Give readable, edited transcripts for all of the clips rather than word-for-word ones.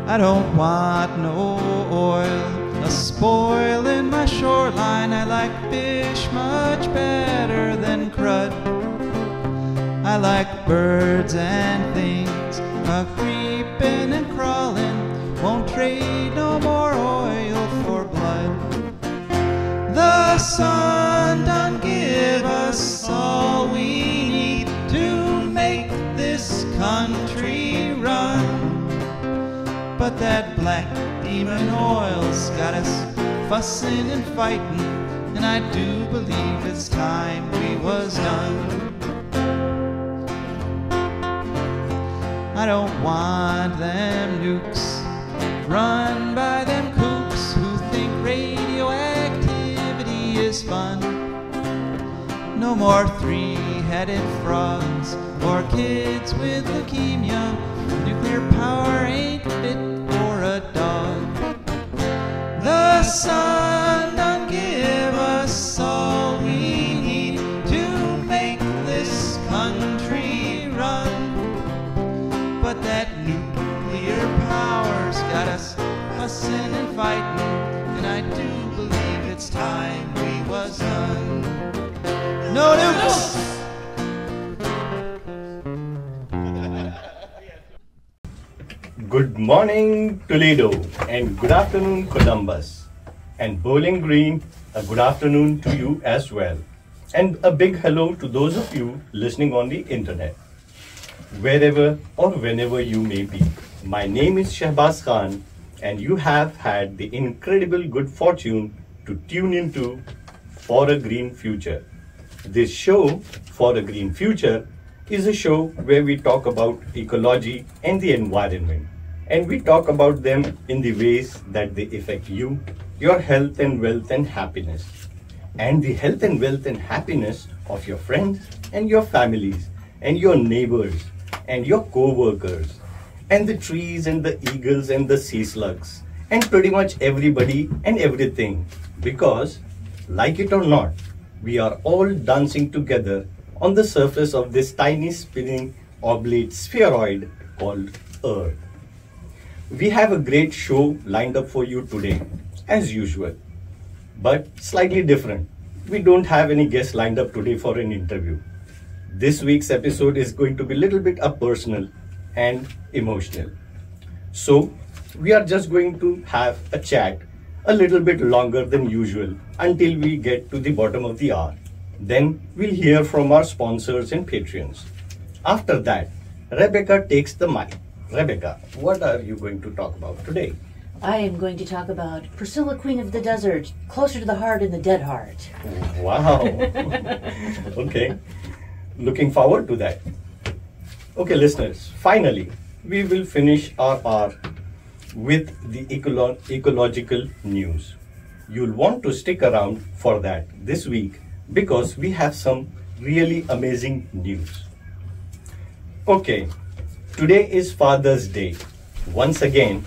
I don't want no oil spoiling my shoreline. I like fish much better than crud. I like birds and things creeping and crawling. Won't trade no more oil for blood. The sun done give us all we need to make this country run. But that black demon oil's got us fussing and fighting, and I do believe it's time we was done. I don't want them nukes run by them kooks who think radioactivity is fun. No more three-headed frogs or kids with leukemia. Nuclear power ain't fit for a dog. The sun done give us all we need to make this country run. But that nuclear power's got us fussing and fighting, and I do believe it's time we was done. No nukes! Good morning, Toledo, and good afternoon, Columbus. And Bowling Green, a good afternoon to you as well. And a big hello to those of you listening on the internet. Wherever or whenever you may be. My name is Shehbaz Khan, and you have had the incredible good fortune to tune into For a Green Future. This show, For a Green Future, is a show where we talk about ecology and the environment. And we talk about them in the ways that they affect you, your health and wealth and happiness, and the health and wealth and happiness of your friends and your families and your neighbors and your co-workers and the trees and the eagles and the sea slugs and pretty much everybody and everything, because like it or not, we are all dancing together on the surface of this tiny spinning oblate spheroid called Earth. We have a great show lined up for you today, as usual, but slightly different. We don't have any guests lined up today for an interview. This week's episode is going to be a little bit personal and emotional. So we are just going to have a chat a little bit longer than usual until we get to the bottom of the hour. Then we'll hear from our sponsors and patrons. After that, Rebecca takes the mic. Rebecca, what are you going to talk about today? I am going to talk about Priscilla, Queen of the Desert, closer to the heart and the dead heart. Wow. Okay. Looking forward to that. Okay, listeners, finally, we will finish our hour with the ecological news. You'll want to stick around for that this week because we have some really amazing news. Okay, today is Father's Day once again,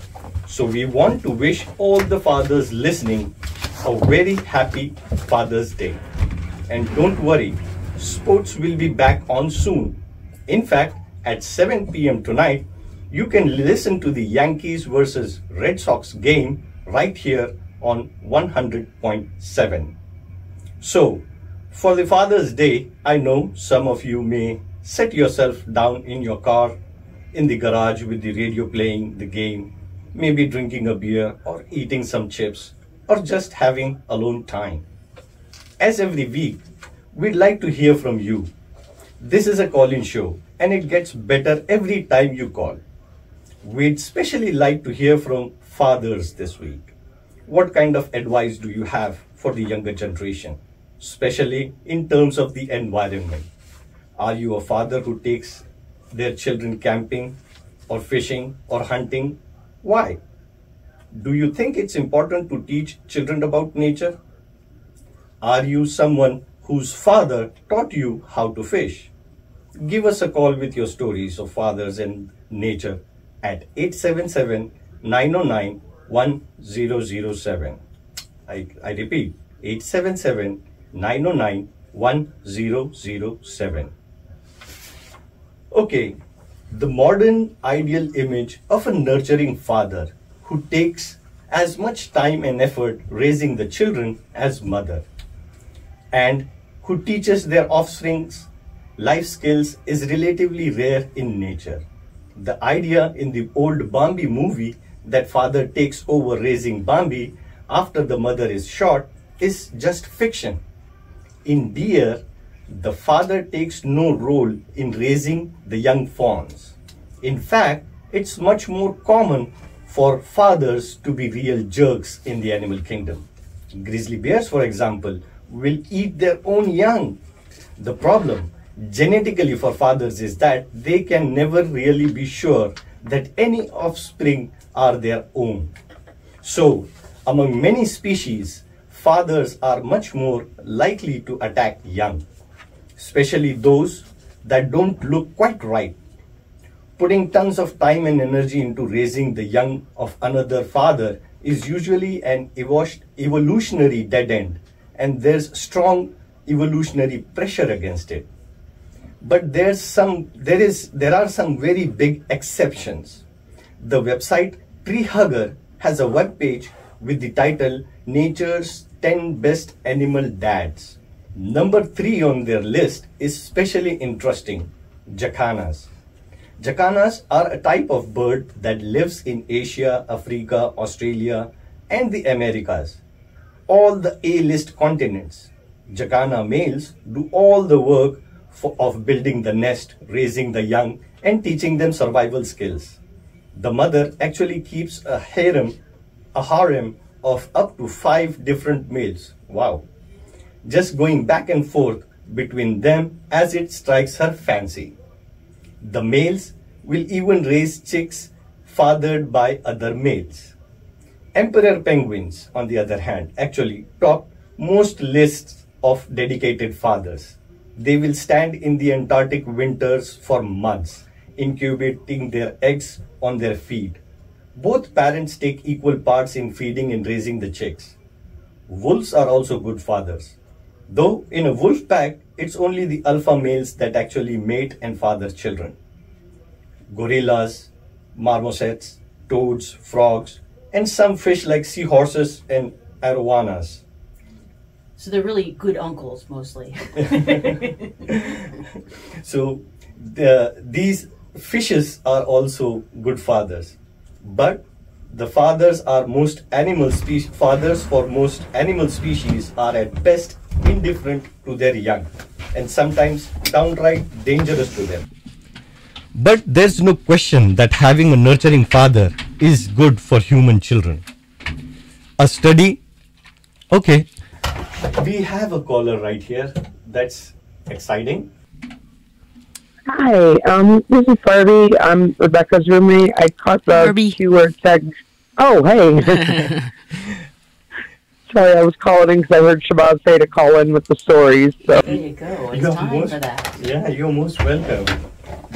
so we want to wish all the fathers listening a very happy Father's Day. And don't worry, sports will be back on soon. In fact, at 7 p.m. tonight, you can listen to the Yankees versus Red Sox game right here on 100.7. So, for the Father's Day, I know some of you may set yourself down in your car, in the garage with the radio playing the game, maybe drinking a beer or eating some chips or just having alone time. As every week, we'd like to hear from you. This is a call-in show and it gets better every time you call. We'd especially like to hear from fathers this week. What kind of advice do you have for the younger generation, especially in terms of the environment? Are you a father who takes their children camping or fishing or hunting? Why? Do you think it's important to teach children about nature? Are you someone whose father taught you how to fish? Give us a call with your stories of fathers and nature at 877-909-1007. I repeat, 877-909-1007. Okay, The modern ideal image of a nurturing father who takes as much time and effort raising the children as mother, and who teaches their offsprings life skills is relatively rare in nature. The idea in the old Bambi movie that father takes over raising Bambi after the mother is shot is just fiction. In Deer, the father takes no role in raising the young fawns. In fact, it's much more common for fathers to be real jerks in the animal kingdom. Grizzly bears, for example, will eat their own young. The problem genetically for fathers is that they can never really be sure that any offspring are their own. So, among many species, fathers are much more likely to attack young, especially those that don't look quite right. Putting tons of time and energy into raising the young of another father is usually an evolutionary dead end, and there's strong evolutionary pressure against it. But there are some very big exceptions. The website Tree Hugger has a web page with the title Nature's 10 Best Animal Dads. Number 3 on their list is especially interesting: jacanas. Jacanas are a type of bird that lives in Asia, Africa, Australia, and the Americas, all the A-list continents. Jacana males do all the work of building the nest, raising the young, and teaching them survival skills. The mother actually keeps a harem of up to 5 different males. Wow. Just going back and forth between them as it strikes her fancy. The males will even raise chicks fathered by other males. Emperor penguins, on the other hand, actually top most lists of dedicated fathers. They will stand in the Antarctic winters for months, incubating their eggs on their feed. Both parents take equal parts in feeding and raising the chicks. Wolves are also good fathers. Though in a wolf pack, it's only the alpha males that actually mate and father children. Gorillas, marmosets, toads, frogs, and some fish like seahorses and arowanas. So they're really good uncles, mostly. So these fishes are also good fathers. But the fathers for most animal species are at best indifferent to their young, and sometimes downright dangerous to them. But there's no question that having a nurturing father is good for human children. A study. Okay, we have a caller right here. That's exciting. Hi, this is Barbie. I'm Rebecca's roommate. I caught the keyword tag. Oh, hey. Sorry, I was calling because I heard Shehbaz say to call in with the stories. So. There you go. It's time for that. Yeah, you're most welcome.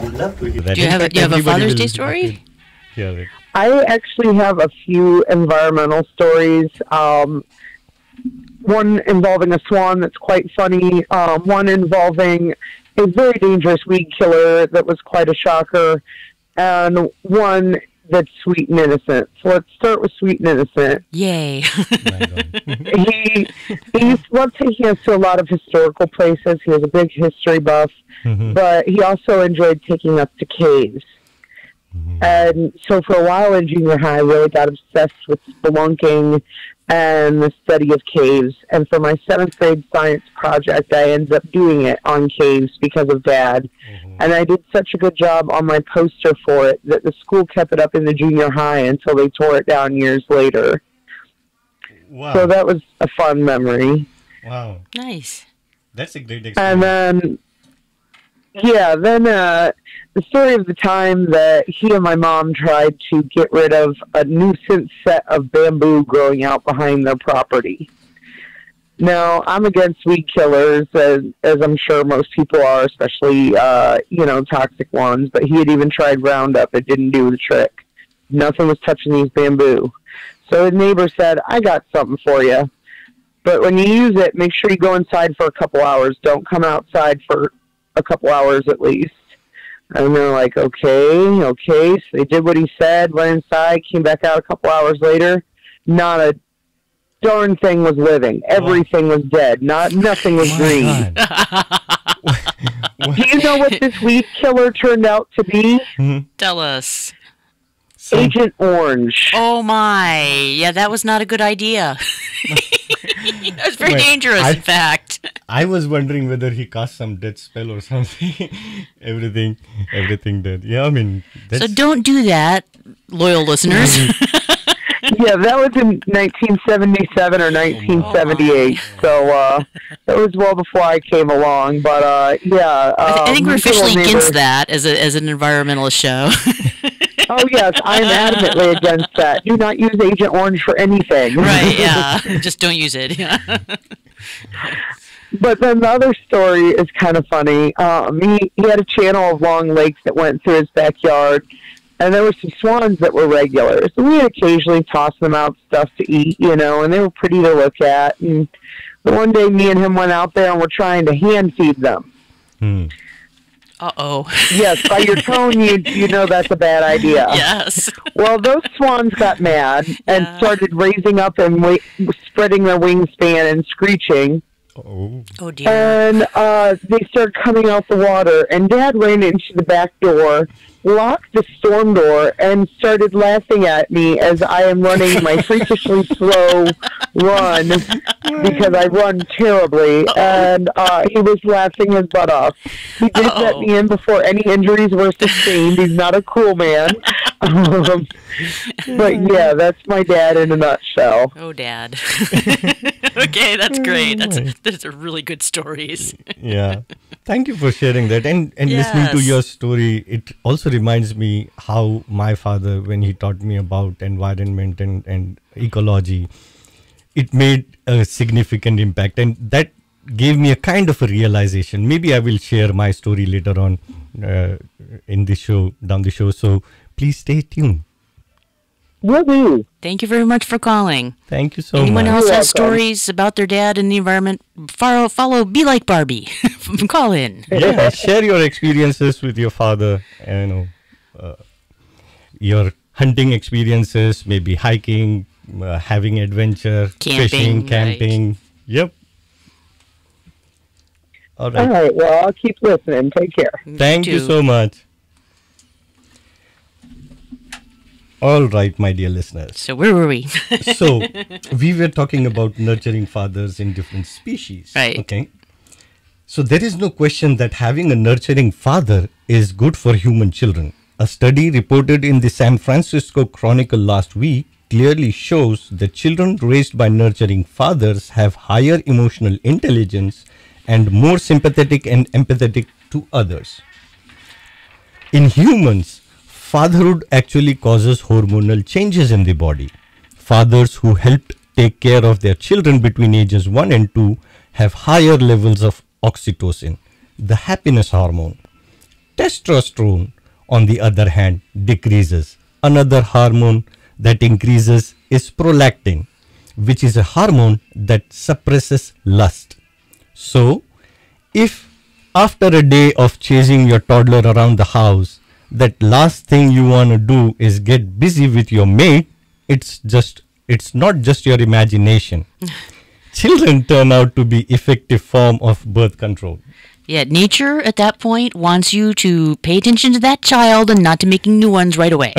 We'd love to hear that. Do you have a Father's Day story? Yeah. I actually have a few environmental stories. One involving a swan that's quite funny. One involving a very dangerous weed killer that was quite a shocker. And one that's sweet and innocent. So let's start with sweet and innocent. Yay. he loves taking us to a lot of historical places. He was a big history buff, but he also enjoyed taking us to caves. And so for a while in junior high, I really got obsessed with spelunking and the study of caves. And for my 7th grade science project, I ended up doing it on caves because of Dad. And I did such a good job on my poster for it that the school kept it up in the junior high until they tore it down years later. Wow. So that was a fun memory. Wow. Nice. That's a great experience. And then, the story of the time that he and my mom tried to get rid of a nuisance set of bamboo growing out behind their property. Now, I'm against weed killers, as I'm sure most people are, especially, toxic ones, but he had even tried Roundup. It didn't do the trick. Nothing was touching these bamboo. So his neighbor said, I got something for you. But when you use it, make sure you go inside for a couple hours. Don't come outside for a couple hours at least. And they're like, okay. So they did what he said, went inside, came back out a couple hours later. Not a darn thing was living. Everything was dead. Nothing was green. Do you know what this weed killer turned out to be? Tell us. Agent Orange. Oh my. Yeah, that was not a good idea. That was very dangerous, in fact. I was wondering whether he cast some death spell or something. everything dead. Yeah, I mean... So don't do that, loyal listeners. Yeah, that was in 1977 or 1978. So that was well before I came along. But yeah, I think we're officially against that as an environmentalist show. Oh yes, I'm adamantly against that. Do not use Agent Orange for anything. Right? Yeah, just don't use it. But then the other story is kind of funny. He had a channel of long lakes that went through his backyard. And there were some swans that were regulars. So we occasionally toss them out stuff to eat, and they were pretty to look at. And one day me and him went out there and we're trying to hand feed them. Uh-oh. Yes, by your tone, you know that's a bad idea. Yes. Well, those swans got mad and started raising up and spreading their wingspan and screeching. Oh dear. And they started coming out the water, and Dad ran into the back door, locked the storm door, and started laughing at me as I am running my freakishly slow run because I run terribly. And he was laughing his butt off. He did let me in before any injuries were sustained. He's not a cool man. But yeah, that's my dad in a nutshell. Oh, Dad. Okay, that's great. Those are really good stories. Yeah. Thank you for sharing that. And Yes. listening to your story, it also reminds me how my father, when he taught me about environment and ecology, it made a significant impact. And that gave me a kind of a realization. Maybe I will share my story later on in the show, down the show. So please stay tuned. Woohoo! Thank you very much for calling. Thank you so Anyone much. else You're has welcome. stories about their dad and the environment? Follow Be Like Barbie. Call in. Yeah, share your experiences with your father, your hunting experiences, maybe hiking, having adventure, Camping, fishing, right. camping. Yep. All All right. right, well, I'll keep listening. Take care. Thank you too. so much. All right, my dear listeners. So where were we? So we were talking about nurturing fathers in different species. Right. Okay. So there is no question that having a nurturing father is good for human children. A study reported in the San Francisco Chronicle last week clearly shows that children raised by nurturing fathers have higher emotional intelligence and more sympathetic and empathetic to others. In humans, fatherhood actually causes hormonal changes in the body. Fathers who helped take care of their children between ages 1 and 2 have higher levels of oxytocin, the happiness hormone. Testosterone, on the other hand, decreases. Another hormone that increases is prolactin, which is a hormone that suppresses lust. So, if after a day of chasing your toddler around the house, that last thing you want to do is get busy with your mate, it's not just your imagination. Children turn out to be effective form of birth control. Yeah, nature at that point wants you to pay attention to that child and not to making new ones right away.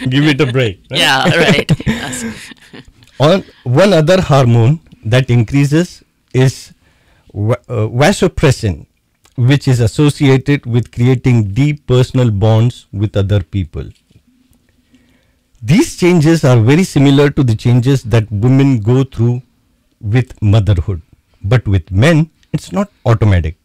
Give it a break. Right? Yeah, right. Yes. One other hormone that increases is vasopressin, which is associated with creating deep personal bonds with other people. These changes are very similar to the changes that women go through with motherhood. But with men, it's not automatic.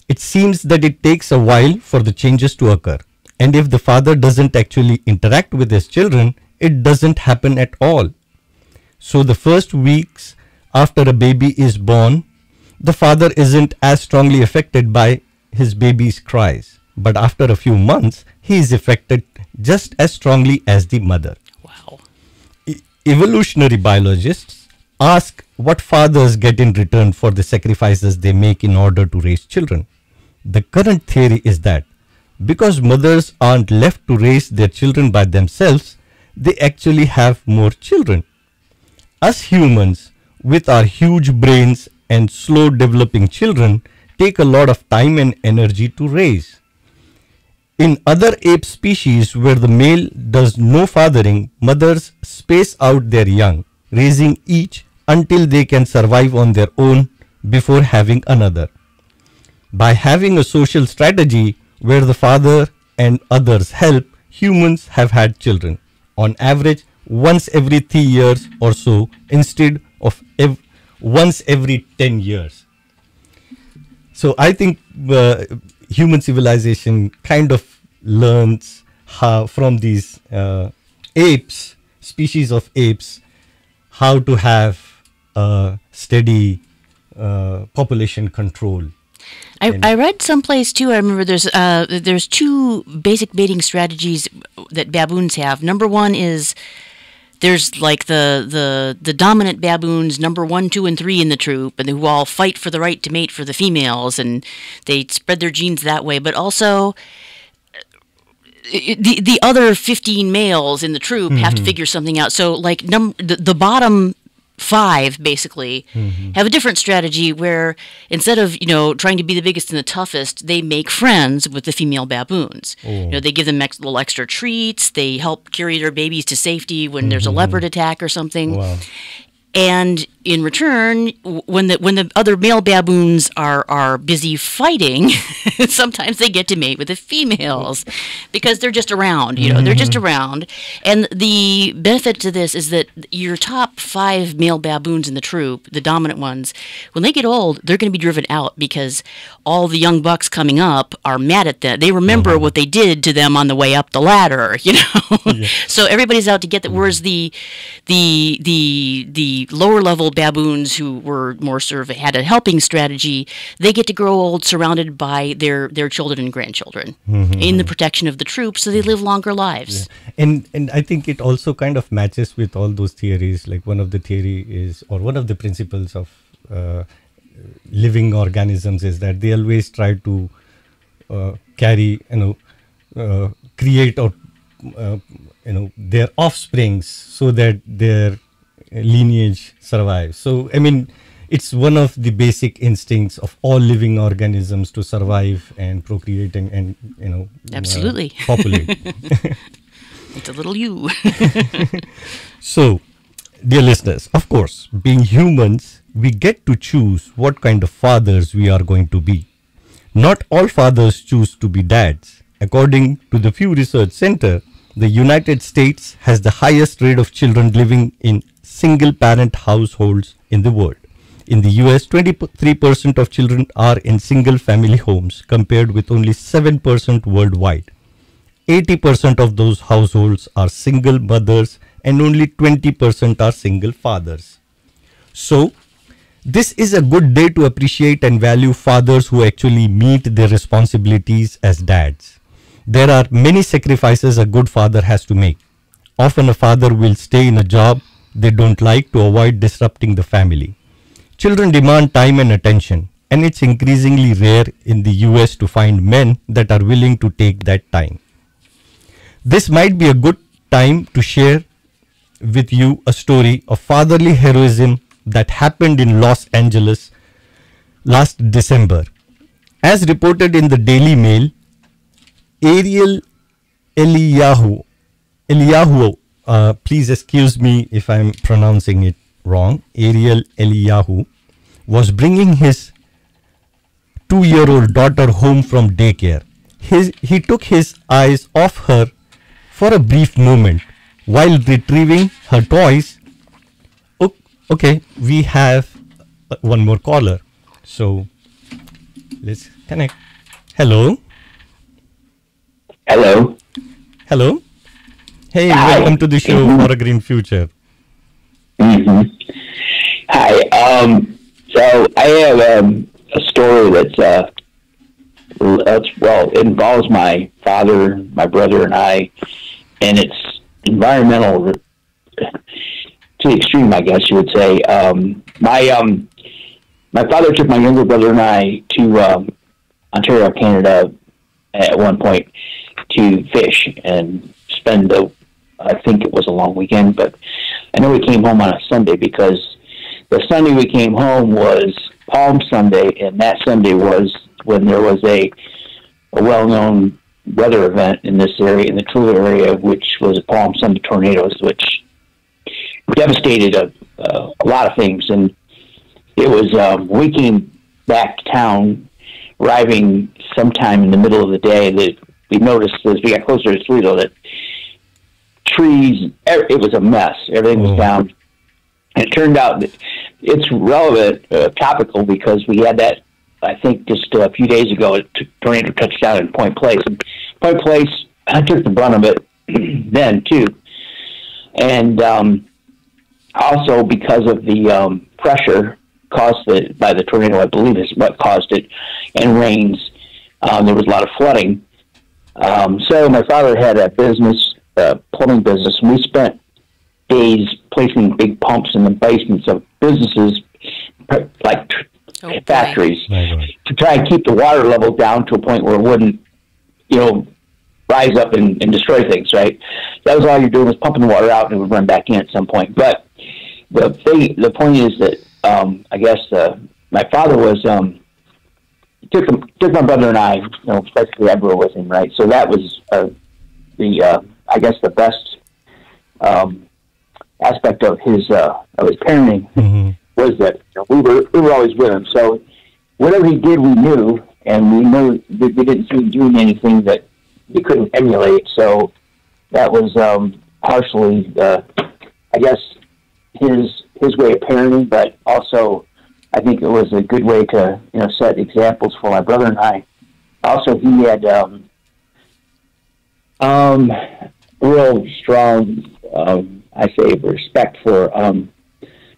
It seems that it takes a while for the changes to occur. And if the father doesn't actually interact with his children, it doesn't happen at all. So the first weeks after a baby is born, the father isn't as strongly affected by his baby's cries. But after a few months, he is affected just as strongly as the mother. Wow. Evolutionary biologists ask what fathers get in return for the sacrifices they make in order to raise children. The current theory is that because mothers aren't left to raise their children by themselves, they actually have more children. Us humans, with our huge brains and slow developing children, take a lot of time and energy to raise. In other ape species where the male does no fathering, mothers space out their young, raising each until they can survive on their own before having another. By having a social strategy where the father and others help, humans have had children, on average once every 3 years or so, instead of once every 10 years. So I think human civilization kind of learns how from these apes, species of apes, how to have steady population control. I read someplace too. I remember there's two basic mating strategies that baboons have. Number one is there's like the dominant baboons, number 1, 2, and 3 in the troop, and who all fight for the right to mate for the females, and they spread their genes that way. But also, the other 15 males in the troop have to figure something out. So, like the bottom 5 basically have a different strategy where instead of trying to be the biggest and the toughest, they make friends with the female baboons. They give them little extra treats. They help carry their babies to safety when there's a leopard attack or something. Wow. And in return, when the other male baboons are busy fighting, sometimes they get to mate with the females because they're just around. They're just around. And the benefit to this is that your top 5 male baboons in the troop, the dominant ones, when they get old, they're going to be driven out because all the young bucks coming up are mad at them. They remember what they did to them on the way up the ladder. So everybody's out to get that. Whereas the lower level baboons who were more sort of had a helping strategy, they get to grow old surrounded by their children and grandchildren in the protection of the troop, so they live longer lives. And I think it also kind of matches with all those theories. Like one of the theory is, or one of the principles of living organisms is that they always try to carry, create or their offsprings so that their lineage survives. So I mean, it's one of the basic instincts of all living organisms to survive and procreate and absolutely populate. It's a little you. So, dear listeners, of course, being humans, we get to choose what kind of fathers we are going to be. Not all fathers choose to be dads. According to the Pew Research Center, the United States has the highest rate of children living in single-parent households in the world. In the US, 23% of children are in single-family homes, compared with only 7% worldwide. 80% of those households are single mothers and only 20% are single fathers. So, this is a good day to appreciate and value fathers who actually meet their responsibilities as dads. There are many sacrifices a good father has to make. Often a father will stay in a job they don't like to avoid disrupting the family. Children demand time and attention, and it's increasingly rare in the US to find men that are willing to take that time. This might be a good time to share with you a story of fatherly heroism that happened in Los Angeles last December. As reported in the Daily Mail, Ariel Eliyahu, please excuse me if I'm pronouncing it wrong, Ariel Eliyahu, was bringing his 2-year-old daughter home from daycare. He took his eyes off her for a brief moment while retrieving her toys. Okay, we have one more caller. So let's connect. Hello. Hello. Hello. Hey, Hi. welcome to the show For a Green Future. Hi. So I have a story that's it involves my father, my brother, and I, and it's environmental to the extreme, I guess you would say. My father took my younger brother and I to Ontario, Canada, at one point to fish and spend I think it was a long weekend, but I know we came home on a Sunday because the Sunday we came home was Palm Sunday, and that Sunday was when there was a well-known weather event in this area, in the Tula area, which was Palm Sunday tornadoes, which devastated a lot of things. And it was, we came back to town, arriving sometime in the middle of the day, that we noticed as we got closer to Toledo that trees, it was a mess. Everything was down. And it turned out that it's relevant, topical, because we had that, I think, just a few days ago, a tornado touched down in Point Place. And Point Place, I took the brunt of it then, too. And also because of the pressure caused by the tornado, I believe is what caused it, and rains, there was a lot of flooding. So my father had a business, plumbing business, and we spent days placing big pumps in the basements of businesses, like factories, to try and keep the water level down to a point where it wouldn't, rise up and destroy things, right? That was all you're doing, was pumping the water out, and it would run back in at some point. But the point is that I guess my father was took my brother and I, especially I grew up with him, right? So that was I guess the best aspect of his parenting was that we were always with him. So whatever he did, we knew, and we knew that we didn't see him doing anything that we couldn't emulate. So that was partially, I guess, his way of parenting, but also I think it was a good way to set examples for my brother and I. Also, he had real strong, I say, respect for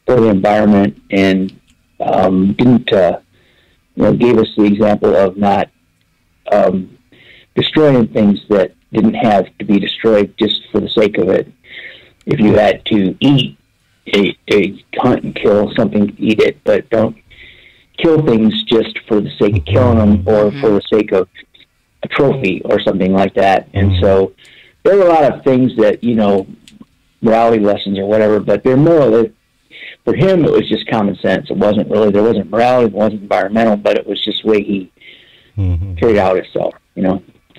the environment, and didn't gave us the example of not destroying things that didn't have to be destroyed just for the sake of it. If you had to eat a hunt and kill something, eat it, but don't kill things just for the sake of killing them or for the sake of a trophy or something like that. And so there were a lot of things that, morality lessons or whatever, but they're more, for him, it was just common sense. It wasn't really, there wasn't morality, it wasn't environmental, but it was just the way he carried out himself,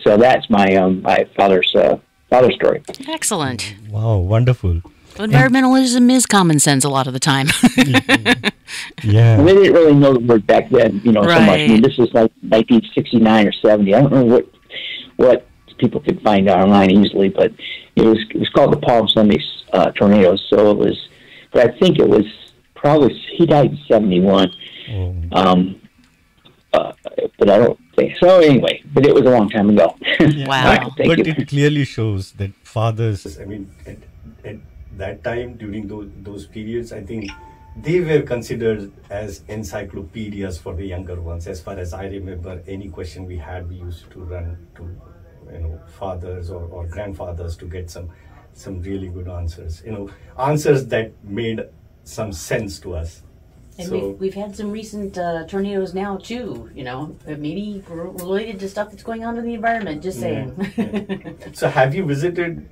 So that's my my father's story. Excellent. Wow, wonderful. Environmentalism is common sense a lot of the time. Yeah. And they didn't really know the word back then, so much. I mean, this is like 1969 or 70. I don't know what people could find online easily, but it was called the Palm Sunday tornadoes. So it was, but I think it was probably, he died in 71. But I don't think so. Anyway, but it was a long time ago. Wow. But it clearly shows that fathers. I mean, at that time, during those periods, I think they were considered as encyclopedias for the younger ones. As far as I remember, any question we had, we used to run to fathers or grandfathers to get some really good answers. Answers that made some sense to us. And so, we've had some recent tornadoes now too, maybe related to stuff that's going on in the environment, just saying. Yeah. So have you visited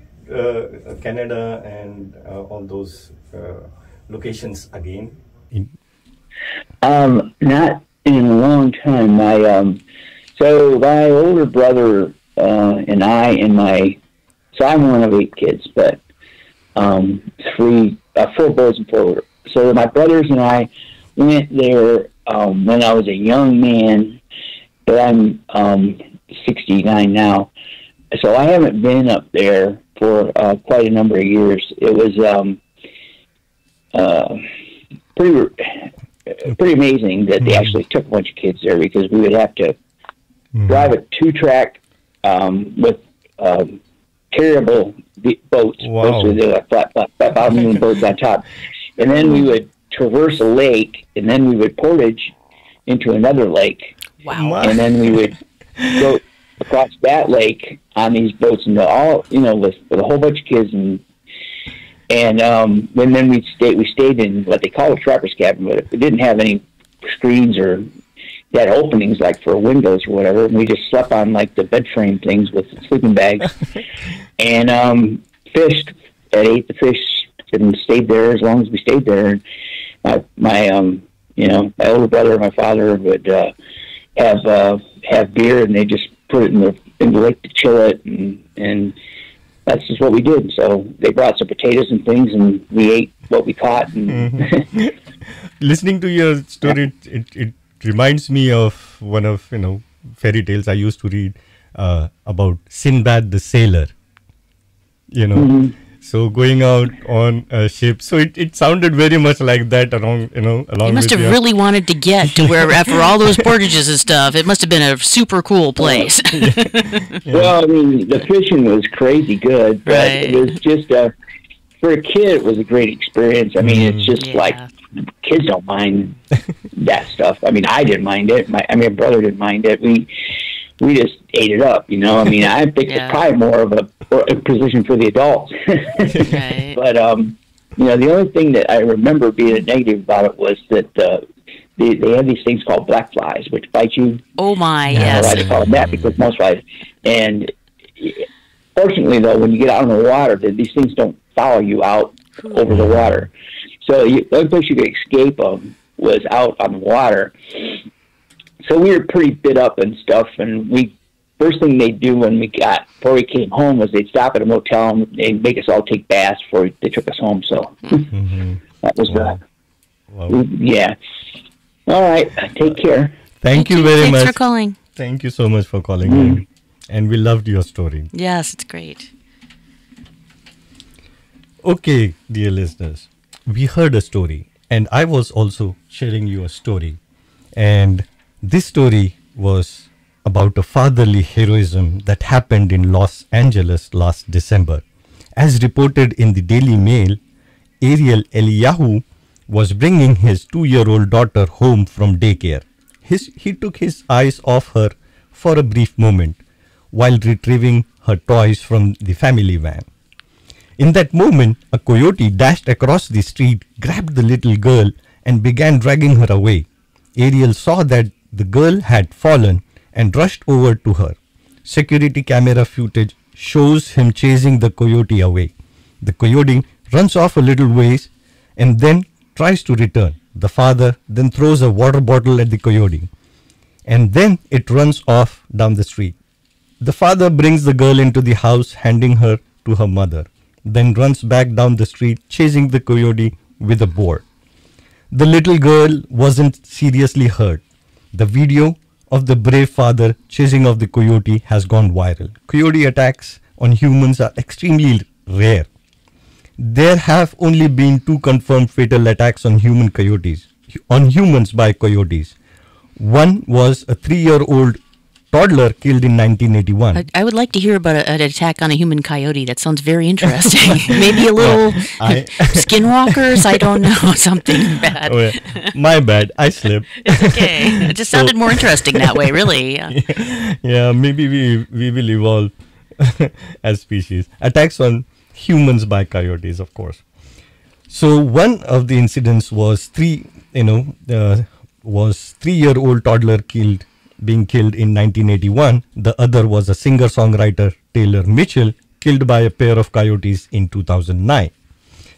Canada and all those locations again? Not in a long time. So my older brother and so I'm one of 8 kids, but 4 boys and 4 girls. So my brothers and I went there when I was a young man, but I'm 69 now. So I haven't been up there for quite a number of years. It was pretty amazing that they actually took a bunch of kids there, because we would have to drive a 2-track with carryable boats, mostly they're like flat bottom boats on top, and then we would traverse a lake, and then we would portage into another lake. Wow. And then we would go across that lake on these boats, and all with a whole bunch of kids, and then we stayed in what they call a trapper's cabin, but it didn't have any screens or they had openings like for windows or whatever, and we just slept on like the bed frame things with sleeping bags, and fished and ate the fish and stayed there as long as we stayed there. And my older brother and my father would have beer, and they just put it in the lake to chill it, and that's just what we did. So they brought some potatoes and things, and we ate what we caught. And Listening to your story, it reminds me of one of fairy tales I used to read about Sinbad the sailor. So going out on a ship. So it sounded very much like that along You must have really wanted to get to where, after all those portages and stuff, it must have been a super cool place. Well, I mean, the fishing was crazy good, but it was just for a kid, it was a great experience. I mean, it's just like kids don't mind that stuff. I mean, I didn't mind it. My brother didn't mind it. We just ate it up, I mean, I think it's probably more of a position for the adults. Right. But, the only thing that I remember being negative about it was that they have these things called black flies, which bite you. Oh, my, yes. I call them that because most flies. And fortunately, though, when you get out on the water, these things don't follow you out over the water. So the only place you could escape them was out on the water. So we were pretty bit up and stuff, and first thing they'd do before we came home was they'd stop at a motel and they'd make us all take baths before they took us home. So that was that. Wow. Yeah. All right. Take care. Thank you very much. Thanks for calling. Thank you so much for calling in. And we loved your story. Yes, it's great. Okay, dear listeners, we heard a story, and I was also sharing you a story. And this story was about a fatherly heroism that happened in Los Angeles last December. As reported in the Daily Mail, Ariel Eliyahu was bringing his 2-year-old daughter home from daycare. He took his eyes off her for a brief moment while retrieving her toys from the family van. In that moment, a coyote dashed across the street, grabbed the little girl, and began dragging her away. Ariel saw that the girl had fallen and rushed over to her. Security camera footage shows him chasing the coyote away. The coyote runs off a little ways and then tries to return. The father then throws a water bottle at the coyote, and then it runs off down the street. The father brings the girl into the house, handing her to her mother, then runs back down the street chasing the coyote with a board. The little girl wasn't seriously hurt. The video of the brave father chasing off the coyote has gone viral. Coyote attacks on humans are extremely rare. There have only been 2 confirmed fatal attacks on humans by coyotes. One was a 3-year-old toddler killed in 1981. I would like to hear about an attack on a human coyote. That sounds very interesting. Maybe a little skinwalkers. I don't know. Something bad. Oh, yeah. My bad. I slipped. It's okay. It just sounded more interesting that way, really. Yeah, maybe we will evolve as species. Attacks on humans by coyotes, of course. So one of the incidents was 3-year-old toddler being killed in 1981. The other was a singer-songwriter, Taylor Mitchell, killed by a pair of coyotes in 2009.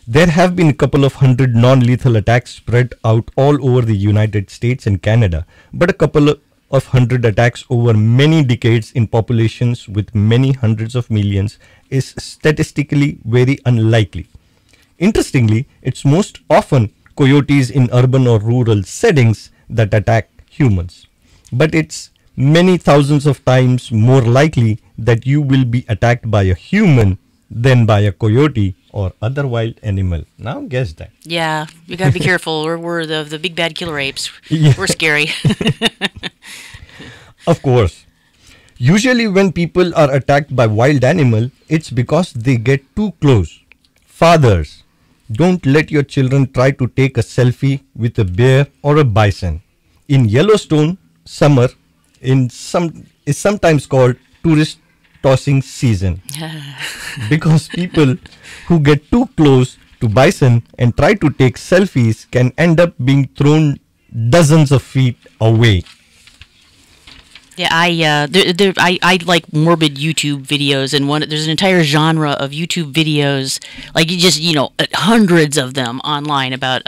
There have been a couple of hundred non-lethal attacks spread out all over the United States and Canada, but a couple of hundred attacks over many decades in populations with many hundreds of millions is statistically very unlikely. Interestingly, it's most often coyotes in urban or rural settings that attack humans. But it's many thousands of times more likely that you will be attacked by a human than by a coyote or other wild animal. Now guess that. Yeah, you got to be careful. We're the big bad killer apes. Yeah. We're scary. Of course. Usually when people are attacked by wild animal, it's because they get too close. Fathers, don't let your children try to take a selfie with a bear or a bison. In Yellowstone, summer is sometimes called tourist tossing season because people who get too close to bison and try to take selfies can end up being thrown dozens of feet away. Yeah, I like morbid YouTube videos, and there's an entire genre of YouTube videos, like hundreds of them online about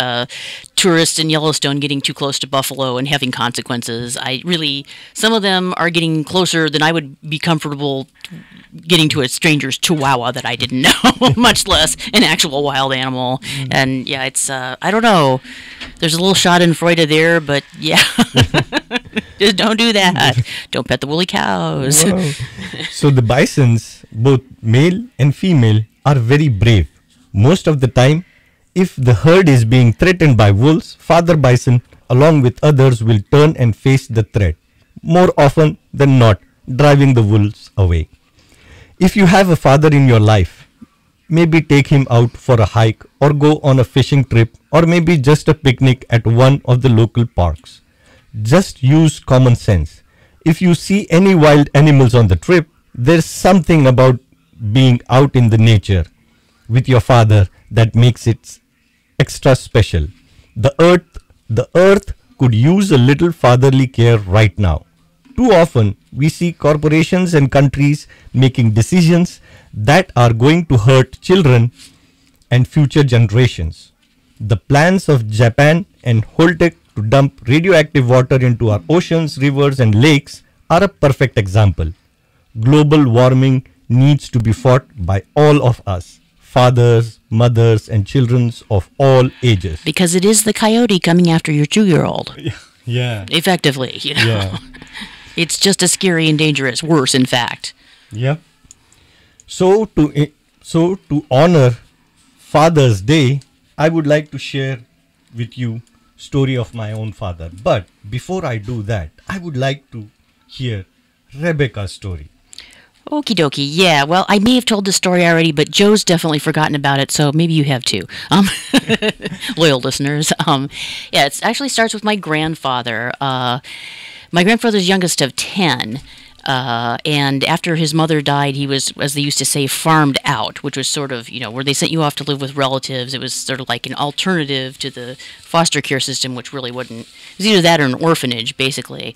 tourists in Yellowstone getting too close to buffalo and having consequences. Some of them are getting closer than I would be comfortable getting to a stranger's chihuahua that I didn't know, much less an actual wild animal. And yeah, it's I don't know. There's a little Schadenfreude there, but yeah. Just don't do that. Don't pet the woolly cows. Wow. So the bisons, both male and female, are very brave. Most of the time, if the herd is being threatened by wolves, father bison, along with others, will turn and face the threat, more often than not, driving the wolves away. If you have a father in your life, maybe take him out for a hike or go on a fishing trip, or maybe just a picnic at one of the local parks. Just use common sense. If you see any wild animals on the trip, there's something about being out in the nature with your father that makes it extra special. The earth could use a little fatherly care right now. Too often, we see corporations and countries making decisions that are going to hurt children and future generations. The plans of Japan and Holtec to dump radioactive water into our oceans, rivers, and lakes are a perfect example. Global warming needs to be fought by all of us, fathers, mothers, and children of all ages. Because it is the coyote coming after your 2-year-old. Yeah. Effectively, Yeah. It's just as scary and dangerous, worse in fact. Yeah. So to honor Father's Day, I would like to share with you story of my own father. But before I do that, I would like to hear Rebecca's story. Okie dokie. Yeah, well, I may have told this story already, but Joe's definitely forgotten about it, so maybe you have too. Loyal listeners. Yeah, it actually starts with my grandfather. My grandfather's youngest of 10. And after his mother died, he was, as they used to say, farmed out, which was sort of, where they sent you off to live with relatives. It was sort of like an alternative to the foster care system, which really wouldn't. It was either that or an orphanage, basically.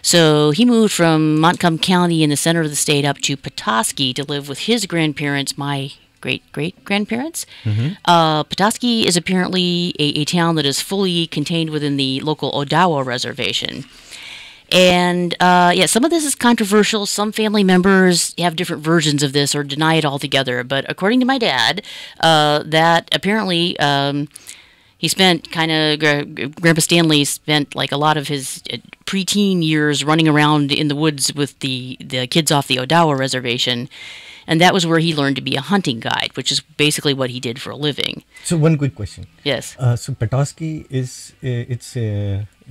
So he moved from Montcalm County in the center of the state up to Petoskey to live with his grandparents, my great-great-grandparents. Petoskey is apparently a town that is fully contained within the local Odawa Reservation. And yeah, some of this is controversial. Some family members have different versions of this or deny it altogether. But according to my dad, that apparently he spent Grandpa Stanley spent like a lot of his preteen years running around in the woods with the kids off the Odawa Reservation. And that was where he learned to be a hunting guide, which is basically what he did for a living. So one quick question. Yes. So Petoskey is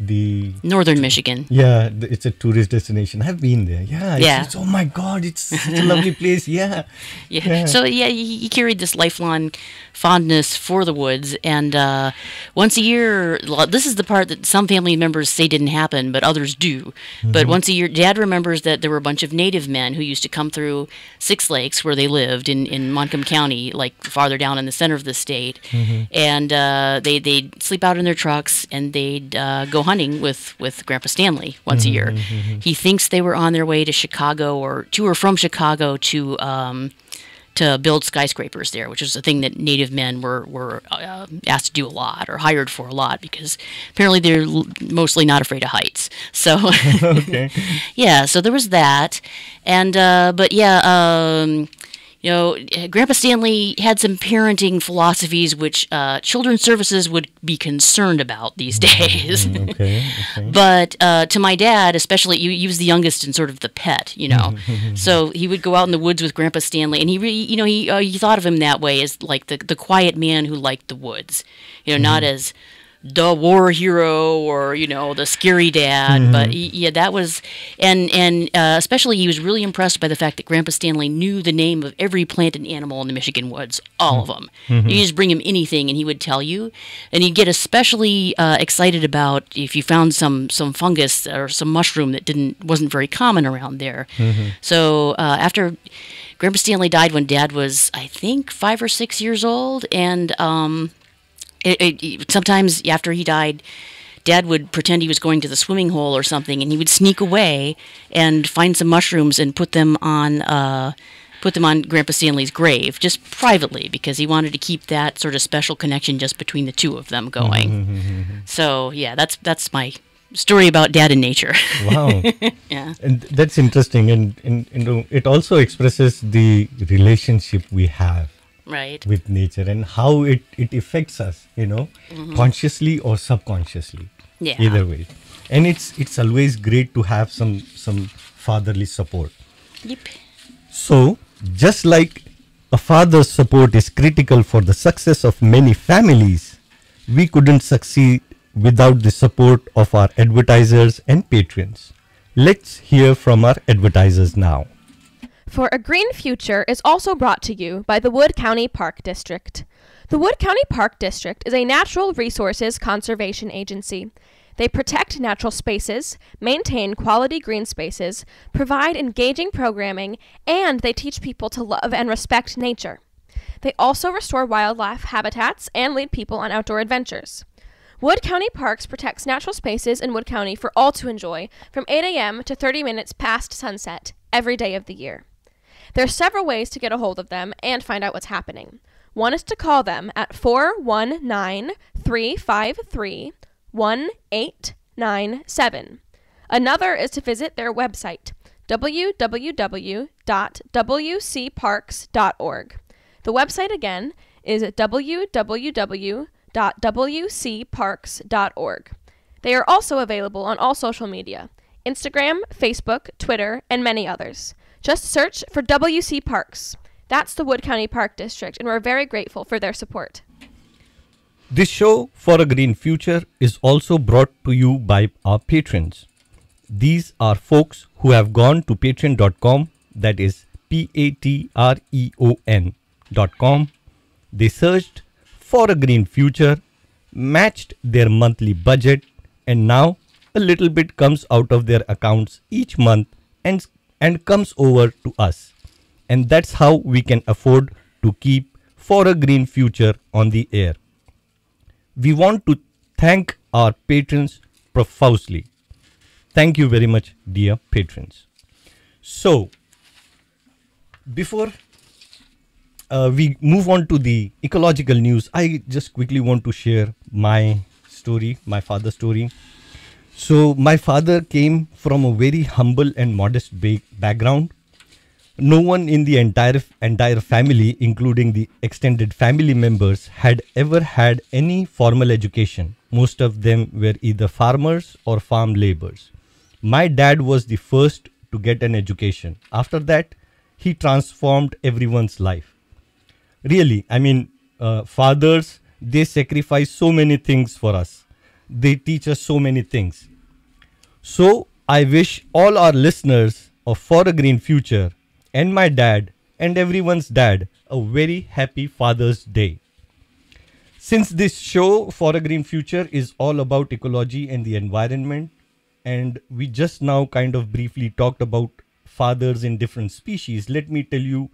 the northern Michigan. Yeah, it's a tourist destination. I've been there. Yeah. Yeah. It's, oh my God, it's such a lovely place. Yeah. Yeah. So yeah, he carried this lifelong fondness for the woods, and once a year, this is the part that some family members say didn't happen, but others do. But once a year, Dad remembers that there were a bunch of native men who used to come through Six Lakes, where they lived in Montcalm County, like farther down in the center of the state, and they'd sleep out in their trucks, and they'd go hunting with Grandpa Stanley once a year. He thinks they were on their way to Chicago or to or from Chicago to build skyscrapers there, which is a thing that Native men were asked to do a lot or hired for a lot because apparently they're mostly not afraid of heights. So Okay. yeah, so there was that, and but yeah. Grandpa Stanley had some parenting philosophies which Children's Services would be concerned about these days. Okay. But to my dad, especially, he was the youngest and sort of the pet, So he would go out in the woods with Grandpa Stanley, and he really, he thought of him that way as like the quiet man who liked the woods, not as the war hero or the scary dad, but that was and especially he was really impressed by the fact that Grandpa Stanley knew the name of every plant and animal in the Michigan woods, all of them. You just bring him anything and he would tell you, and he'd get especially excited about if you found some fungus or some mushroom that wasn't very common around there. So after Grandpa Stanley died when Dad was, I think, 5 or 6 years old, and sometimes after he died, Dad would pretend he was going to the swimming hole or something, and he would sneak away and find some mushrooms and put them on Grandpa Stanley's grave, just privately, because he wanted to keep that sort of special connection just between the two of them going. So yeah, that's my story about Dad and nature. Wow. Yeah. And that's interesting, and it also expresses the relationship we have Right. with nature and how it affects us, consciously or subconsciously. Yeah. Either way. And it's always great to have some fatherly support. Yep. So, just like a father's support is critical for the success of many families, we couldn't succeed without the support of our advertisers and patrons. Let's hear from our advertisers now. For a Green Future is also brought to you by the Wood County Park District. The Wood County Park District is a natural resources conservation agency. They protect natural spaces, maintain quality green spaces, provide engaging programming, and they teach people to love and respect nature. They also restore wildlife habitats and lead people on outdoor adventures. Wood County Parks protects natural spaces in Wood County for all to enjoy from 8 a.m. to 30 minutes past sunset every day of the year. There are several ways to get a hold of them and find out what's happening. One is to call them at 419-353-1897. Another is to visit their website, www.wcparks.org. The website again is www.wcparks.org. They are also available on all social media, Instagram, Facebook, Twitter, and many others. Just search for WC Parks. That's the Wood County Park District, and we're very grateful for their support. This show, For a Green Future, is also brought to you by our patrons. These are folks who have gone to patreon.com, that is patreon.com. They searched For a Green Future, matched their monthly budget, and now a little bit comes out of their accounts each month and comes over to us. And that's how we can afford to keep For a Green Future on the air. We want to thank our patrons profusely. Thank you very much, dear patrons. So, before we move on to the ecological news, I just quickly want to share my story, my father's story. So, my father came from a very humble and modest background. No one in the entire family, including the extended family members, had ever had any formal education. Most of them were either farmers or farm laborers. My dad was the first to get an education. After that, he transformed everyone's life. Really, fathers, they sacrifice so many things for us. They teach us so many things. So, I wish all our listeners of For a Green Future and my dad and everyone's dad a very happy Father's Day. Since this show For a Green Future is all about ecology and the environment, and we just now kind of briefly talked about fathers in different species, let me tell you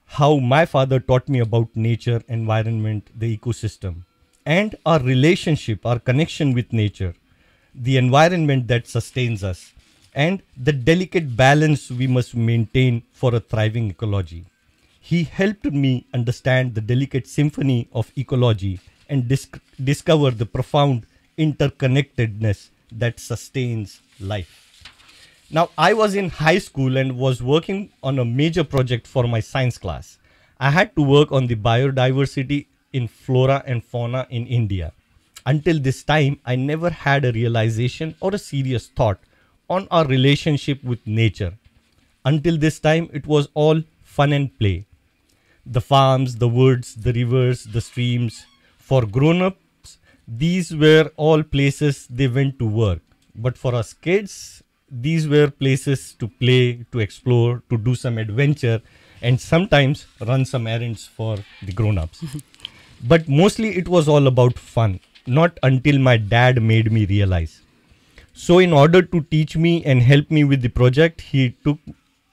how my father taught me about nature, environment, the ecosystem, and our relationship, our connection with nature, the environment that sustains us, and the delicate balance we must maintain for a thriving ecology. He helped me understand the delicate symphony of ecology and discover the profound interconnectedness that sustains life. Now, I was in high school and was working on a major project for my science class. I had to work on the biodiversity in flora and fauna in India. Until this time, I never had a realization or a serious thought on our relationship with nature. Until this time, it was all fun and play. The farms, the woods, the rivers, the streams. For grown-ups, these were all places they went to work. But for us kids, these were places to play, to explore, to do some adventure, and sometimes run some errands for the grown-ups. But mostly it was all about fun, not until my dad made me realize. So in order to teach me and help me with the project, he took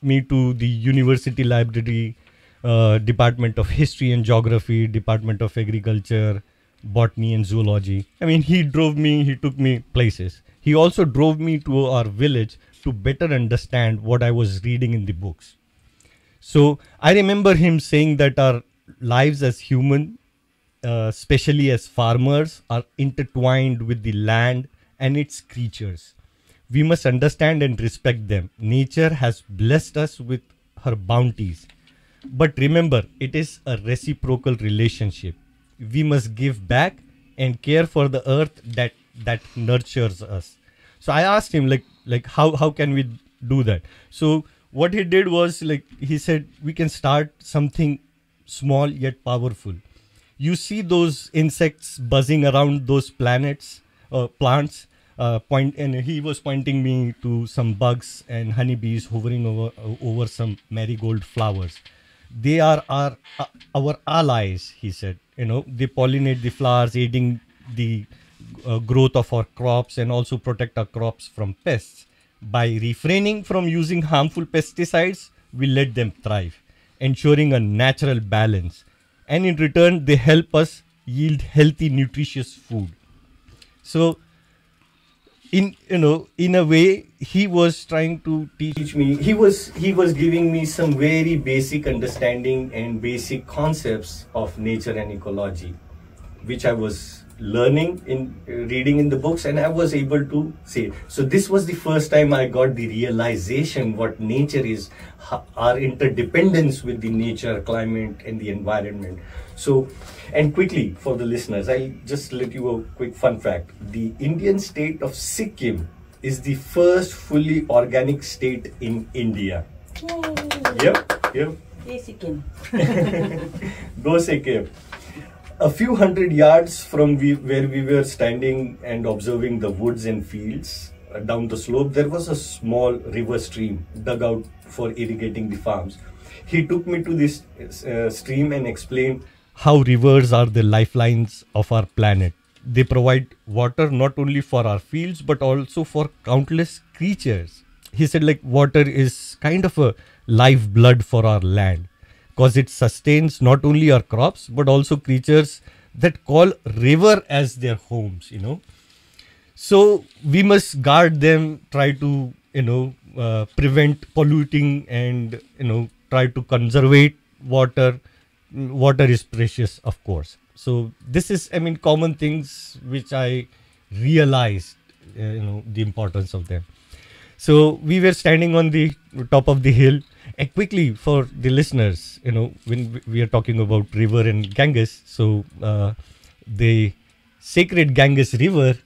me to the university library, Department of History and Geography, Department of Agriculture, botany and zoology. I mean, he took me places. He also drove me to our village to better understand what I was reading in the books. So I remember him saying that our lives as human, especially as farmers, are intertwined with the land and its creatures. We must understand and respect them. Nature has blessed us with her bounties. But remember, it is a reciprocal relationship. We must give back and care for the earth that nurtures us. So I asked him like how can we do that? So what he did was, like, he said we can start something small yet powerful. You see those insects buzzing around those plants. And he was pointing me to some bugs and honeybees hovering over some marigold flowers. They are our allies, he said. They pollinate the flowers, aiding the growth of our crops, and also protect our crops from pests. By refraining from using harmful pesticides, we let them thrive, ensuring a natural balance. And in return, they help us yield healthy, nutritious food. So, in a way, he was trying to teach me. He was giving me some very basic understanding and basic concepts of nature and ecology, which I was learning in reading in the books, and I was able to say. So this was the first time I got the realization what nature is, our interdependence with the nature, climate, and the environment. So, and quickly for the listeners, I'll just let you a quick fun fact. The Indian state of Sikkim is the first fully organic state in India. Yay. Yep. Hey, Sikkim. Go Sikkim. A few hundred yards from where we were standing and observing the woods and fields, down the slope, there was a small river stream dug out for irrigating the farms. He took me to this stream and explained how rivers are the lifelines of our planet. They provide water not only for our fields but also for countless creatures. He said, like, water is kind of a lifeblood for our land, because it sustains not only our crops but also creatures that call river as their homes. So we must guard them, try to prevent polluting, and try to conserve water. Water is precious, of course. So this is, common things which I realized, the importance of them. So we were standing on the top of the hill. And quickly for the listeners, when we are talking about river and Ganges, so the sacred Ganges river,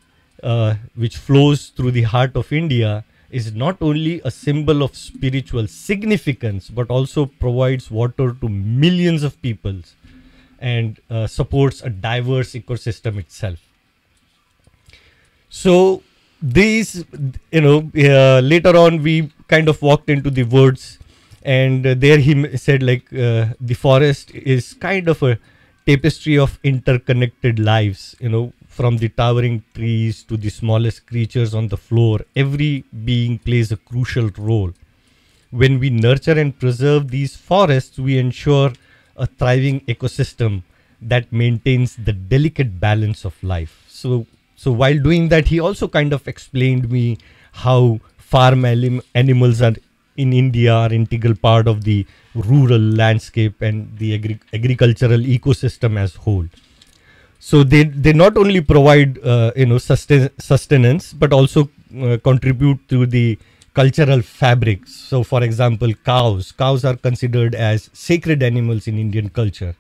which flows through the heart of India, is not only a symbol of spiritual significance, but also provides water to millions of people and supports a diverse ecosystem itself. So these, later on we kind of walked into the woods, and there he said, like, the forest is kind of a tapestry of interconnected lives, from the towering trees to the smallest creatures on the floor. Every being plays a crucial role. When we nurture and preserve these forests, we ensure a thriving ecosystem that maintains the delicate balance of life. So while doing that, he also kind of explained me how farm animals are in India are integral part of the rural landscape and the agricultural ecosystem as whole. So they not only provide sustenance, but also contribute to the cultural fabric. So for example, cows are considered as sacred animals in Indian culture,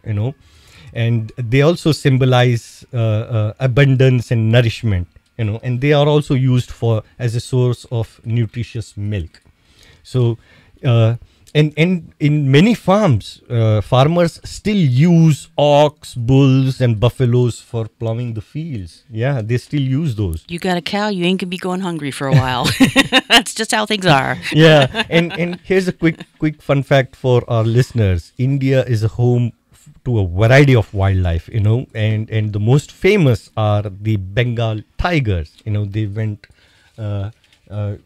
and they also symbolize abundance and nourishment, and they are also used as a source of nutritious milk. So and in many farms, farmers still use ox, bulls, and buffaloes for plowing the fields. Yeah, they still use those. You got a cow, you ain't gonna be going hungry for a while. That's just how things are. Yeah, and here's a quick fun fact for our listeners. India is a home to a variety of wildlife, and the most famous are the Bengal tigers. They went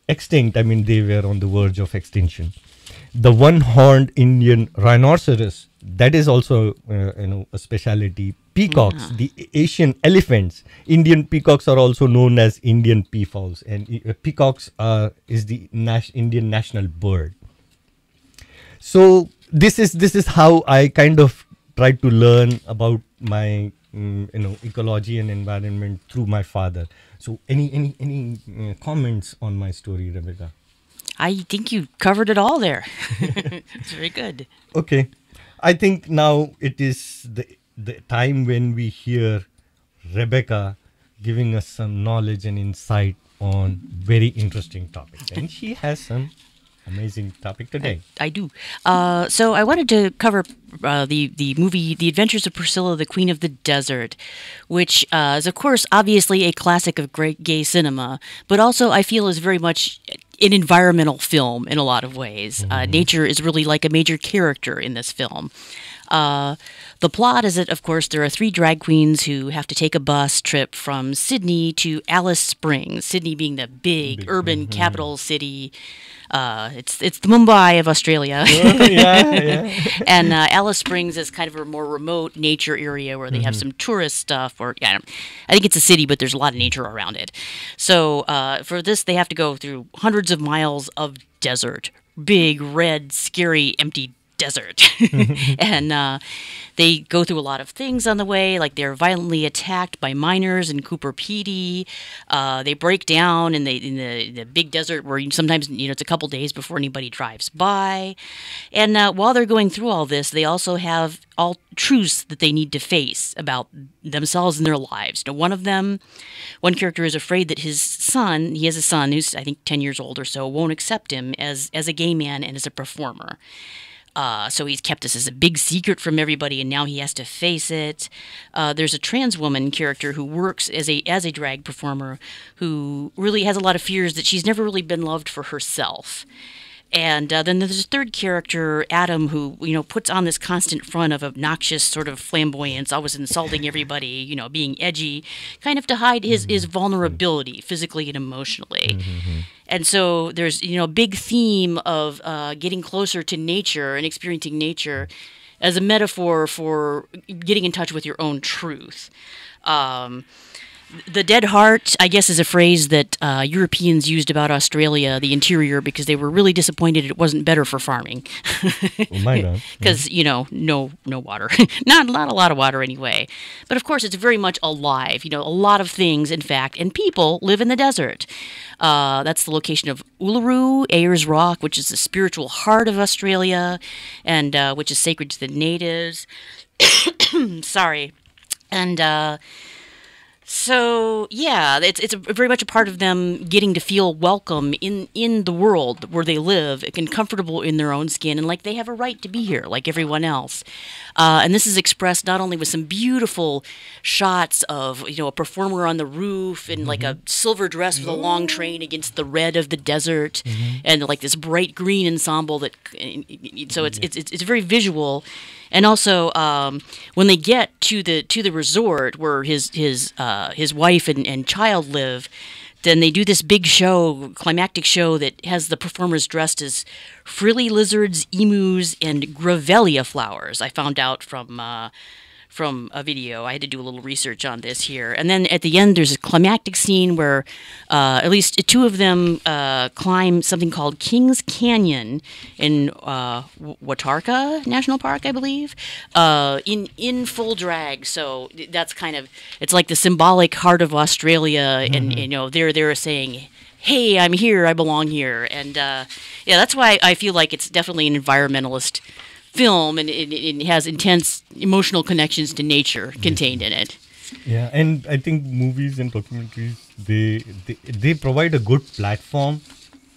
extinct. They were on the verge of extinction. The one-horned Indian rhinoceros, that is also a speciality. Peacocks, the Asian elephants, Indian peacocks are also known as Indian peafowls, and peacocks is the Indian national bird. So this is how I kind of try to learn about my ecology and environment through my father. So any comments on my story, Rebecca? I think you covered it all there. It's very good. Okay. I think now it is the time when we hear Rebecca giving us some knowledge and insight on very interesting topics. And she has some amazing topic today. I do. So I wanted to cover the movie The Adventures of Priscilla, the Queen of the Desert, which is, of course, obviously a classic of great gay cinema, but also I feel is very much an environmental film in a lot of ways. Nature is really like a major character in this film. The plot is that, of course, there are 3 drag queens who have to take a bus trip from Sydney to Alice Springs, Sydney being the big urban capital city. It's the Mumbai of Australia. And Alice Springs is kind of a more remote nature area where they have some tourist stuff. Or I think it's a city, but there's a lot of nature around it. So for this, they have to go through hundreds of miles of desert. Big, red, scary, empty desert. And they go through a lot of things on the way, like they're violently attacked by miners in Cooper Pedy. They break down in the big desert where sometimes it's a couple days before anybody drives by. And while they're going through all this, they also have all truths that they need to face about themselves and their lives. One character is afraid that he has a son who's I think 10 years old or so, won't accept him as a gay man and as a performer. So he's kept this as a big secret from everybody, and now he has to face it. There's a trans woman character who works as a drag performer who really has a lot of fears that she's never really been loved for herself. And then there's a third character, Adam, who, puts on this constant front of obnoxious sort of flamboyance, always insulting everybody, being edgy, kind of to hide his vulnerability physically and emotionally. And so there's, a big theme of getting closer to nature and experiencing nature as a metaphor for getting in touch with your own truth. The dead heart, I guess, is a phrase that Europeans used about Australia, the interior, because they were really disappointed it wasn't better for farming. Because, no water. Not a lot of water anyway. But, of course, it's very much alive. A lot of things, in fact, and people live in the desert. That's the location of Uluru, Ayers Rock, which is the spiritual heart of Australia, and which is sacred to the natives. Sorry. And... So, yeah, it's very much a part of them getting to feel welcome in the world where they live and comfortable in their own skin and like they have a right to be here like everyone else. And this is expressed not only with some beautiful shots of, a performer on the roof in like a silver dress with a long train against the red of the desert and like this bright green ensemble so it's very visual. And also, when they get to the resort where his wife and child live, then they do this big climactic show that has the performers dressed as frilly lizards, emus, and grevillea flowers. I found out from a video. I had to do a little research on this here. And then at the end, there's a climactic scene where at least 2 of them climb something called Kings Canyon in Watarka National Park, I believe, in full drag. So that's it's like the symbolic heart of Australia. And, they're saying, hey, I'm here, I belong here. And, that's why I feel like it's definitely an environmentalist film, and it has intense emotional connections to nature contained in it. Yeah, and I think movies and documentaries, they provide a good platform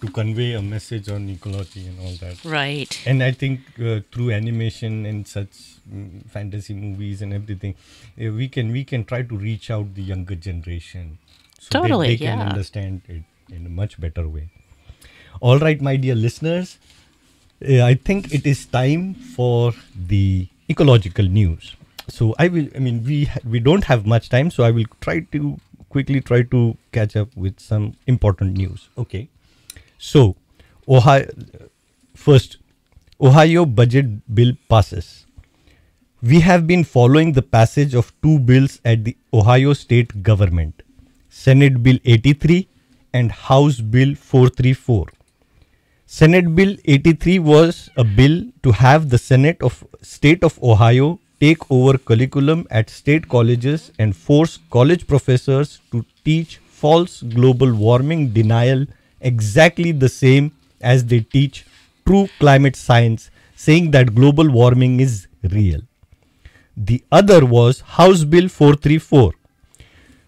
to convey a message on ecology and all that. Right. And I think through animation and such fantasy movies and everything, we can try to reach out the younger generation. So they can understand it in a much better way. All right, my dear listeners, I think it is time for the ecological news. So we don't have much time, so I will quickly try to catch up with some important news. Okay. So, Ohio budget bill passes. We have been following the passage of two bills at the Ohio state government, Senate Bill 83 and House Bill 434. Senate Bill 83 was a bill to have the Senate of State of Ohio take over curriculum at state colleges and force college professors to teach false global warming denial exactly the same as they teach true climate science, saying that global warming is real. The other was House Bill 434,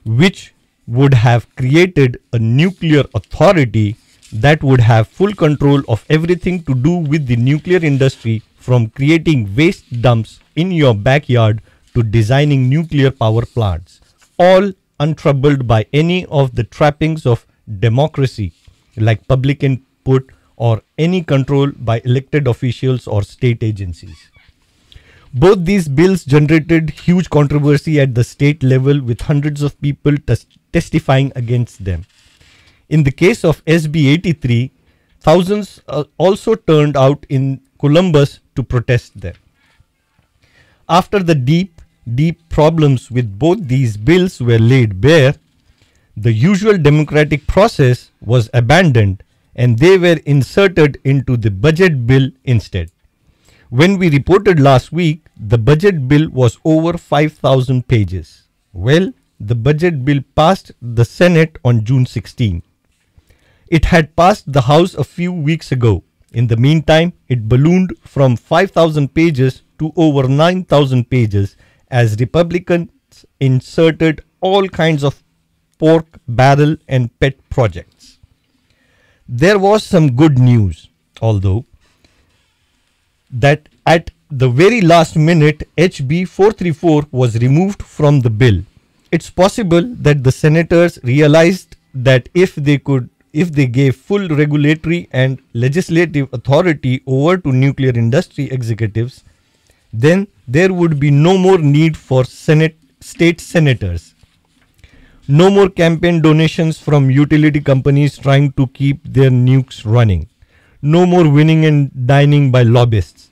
which would have created a nuclear authority that would have full control of everything to do with the nuclear industry, from creating waste dumps in your backyard to designing nuclear power plants, all untroubled by any of the trappings of democracy like public input or any control by elected officials or state agencies. Both these bills generated huge controversy at the state level, with hundreds of people testifying against them. In the case of SB 83, thousands also turned out in Columbus to protest them. After the deep problems with both these bills were laid bare, the usual democratic process was abandoned and they were inserted into the budget bill instead. When we reported last week, the budget bill was over 5,000 pages. Well, the budget bill passed the Senate on June 16. It had passed the House a few weeks ago. In the meantime, it ballooned from 5,000 pages to over 9,000 pages as Republicans inserted all kinds of pork barrel and pet projects. There was some good news, although, that at the very last minute, HB 434 was removed from the bill. It's possible that the senators realized that if they gave full regulatory and legislative authority over to nuclear industry executives, then there would be no more need for state senators. No more campaign donations from utility companies trying to keep their nukes running. No more winning and dining by lobbyists.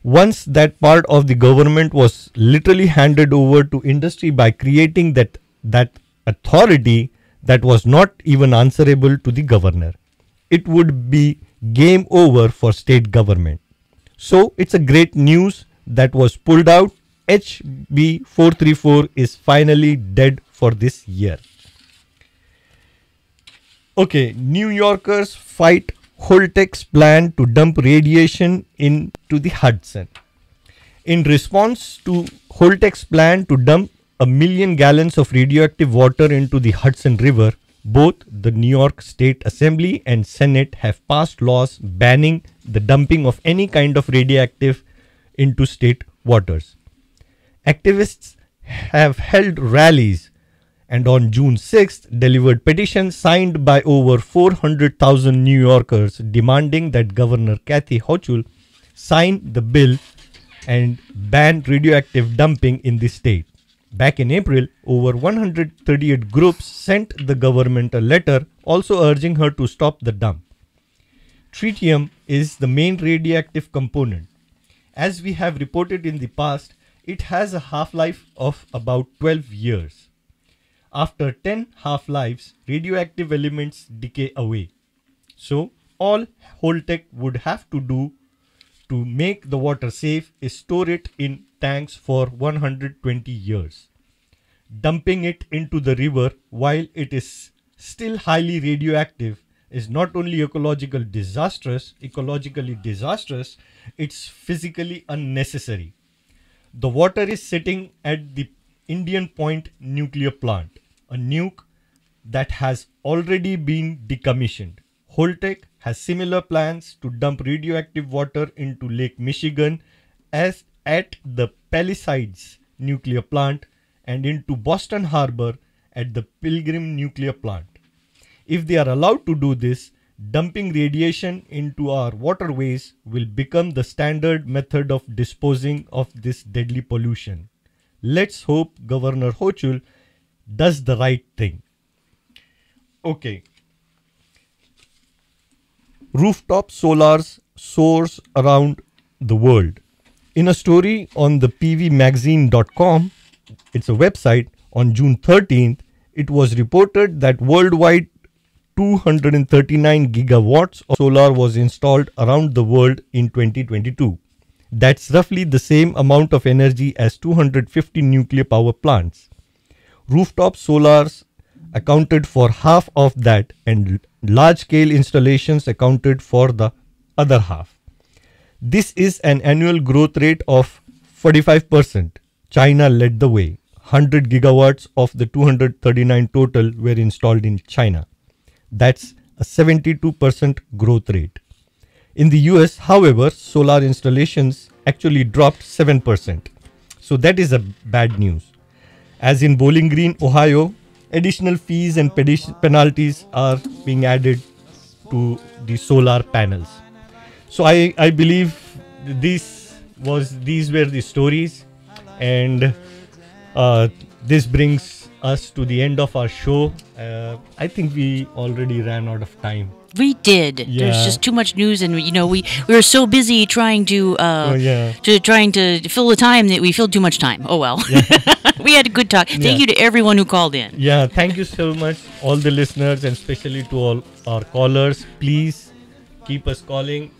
Once that part of the government was literally handed over to industry by creating that authority that was not even answerable to the governor, it would be game over for state government. So it's a great news that was pulled out. HB 434 is finally dead for this year. Okay, New Yorkers fight Holtec's plan to dump radiation into the Hudson. In response to Holtec's plan to dump 1 million gallons of radioactive water into the Hudson River, both the New York State Assembly and Senate have passed laws banning the dumping of any kind of radioactive into state waters. Activists have held rallies and on June 6th delivered petitions signed by over 400,000 New Yorkers demanding that Governor Kathy Hochul sign the bill and ban radioactive dumping in the state. Back in April, over 138 groups sent the government a letter also urging her to stop the dump. Tritium is the main radioactive component. As we have reported in the past, it has a half-life of about 12 years. After 10 half-lives, radioactive elements decay away. So, all Holtec would have to do to make the water safe is store it in tanks for 120 years. Dumping it into the river while it is still highly radioactive is not only ecologically disastrous, it's physically unnecessary. The water is sitting at the Indian Point nuclear plant, a nuke that has already been decommissioned. Holtec has similar plans to dump radioactive water into Lake Michigan as at the Palisades nuclear plant and into Boston Harbor at the Pilgrim nuclear plant. If they are allowed to do this, dumping radiation into our waterways will become the standard method of disposing of this deadly pollution. Let's hope Governor Hochul does the right thing. Okay. Rooftop solars soars around the world. In a story on the pvmagazine.com, it's a website, on June 13th, it was reported that worldwide 239 gigawatts of solar was installed around the world in 2022. That's roughly the same amount of energy as 250 nuclear power plants. Rooftop solars accounted for half of that, and large-scale installations accounted for the other half. This is an annual growth rate of 45%. China led the way. 100 gigawatts of the 239 total were installed in China. That's a 72% growth rate. In the US, however, solar installations actually dropped 7%. So that is a bad news. As in Bowling Green, Ohio, additional fees and penalties are being added to the solar panels. So I believe these were the stories, and this brings us to the end of our show. I think we already ran out of time. We did. Yeah. There's just too much news, and we were so busy trying to fill the time that we filled too much time. Oh well. Yeah. We had a good talk. Thank you to everyone who called in. Yeah, thank you so much, all the listeners, and especially to all our callers. Please keep us calling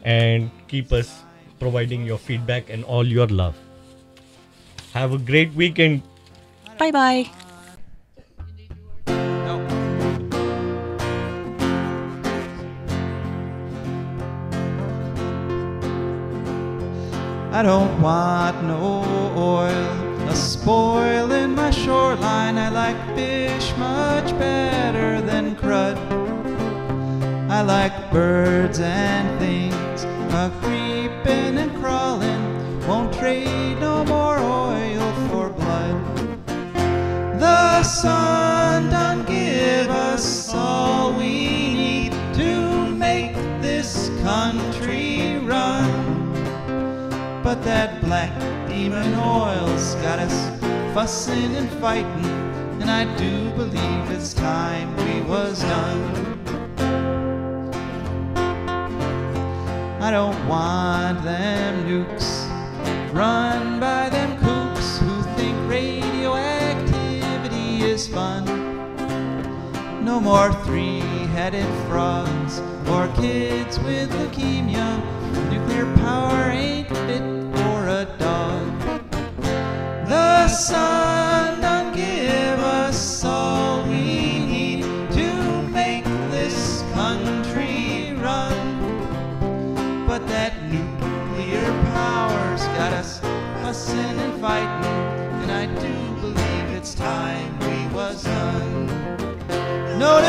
and keep us providing your feedback and all your love. Have a great weekend. Bye bye. I don't want no oil, a spoil in my shoreline. I like fish much better than crud. I like birds and things a creeping and crawling. Won't trade no more oil for blood. The sun done give us all we need to make this country run. But that black demon oil's got us fussing and fighting, and I do believe it's time we was done. I don't want them nukes run by them kooks who think radioactivity is fun. No more three-headed frogs or kids with leukemia. Nuclear power ain't fit for a dog. The sun done give us all we need to make this country run. But that nuclear power's got us fussing and fighting, and I do believe it's time we was done. No